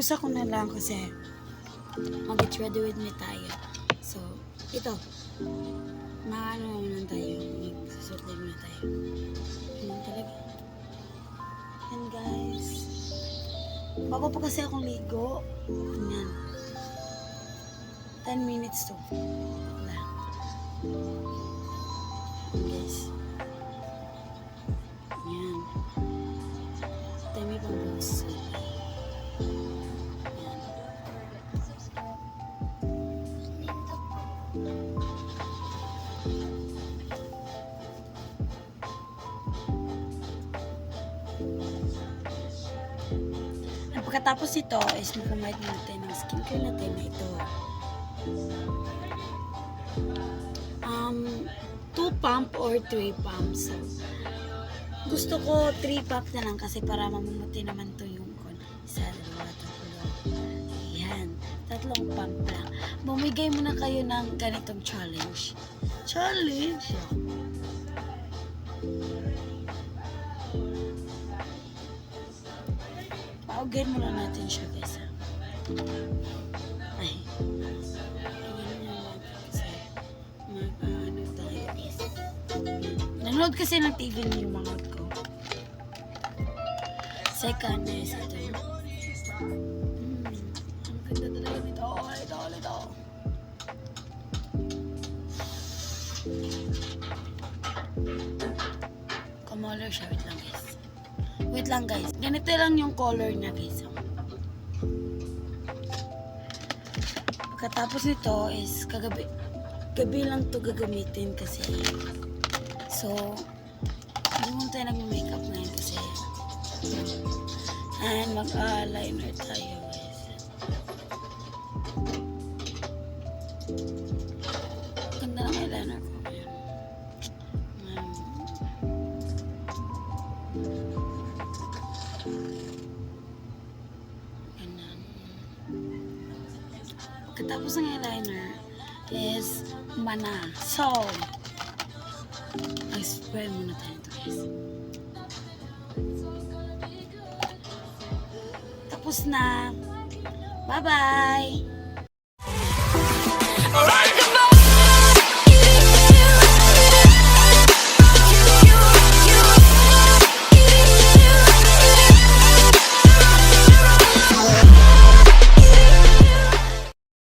Inusa ko na lang kasi mag-get ready with me tayo. So, ito. Maano naman tayo. Magsusot din na tayo. Ayan talaga. Ayan guys. Bago pa kasi akong ligo. Ayan. 10 minutes to. Wala. Guys. Ayan. Dami pang buhos. Pagkatapos ito is magpamahit natin ng skincare natin na ito. 2 pump or 3 pump. So, gusto ko 3 pump na lang kasi para mamumuti naman to yung isa, dalawa, tatlo. Ayan. 3 pump lang. Bumigay muna kayo ng ganitong challenge. Challenge! Paugin muna natin siya guys. Ay. Ayan naman kasi mag-ano tayo guys. Nanood kasi ng TV niyo yung mga ko. Second is ito. Ang ganda talaga nito. Ito. Kamoler siya. Wait lang guys. Ganito lang yung color na guys. Pagkatapos nito is gabi lang to gagamitin kasi so hindi mo tayo nag-makeup ngayon kasi and mag-eyeliner tayo guys. Ganda ng eyeliner ko. Pagkatapos ng eyeliner is mana. So, spray muna tayo ito guys. Tapos na. Bye-bye!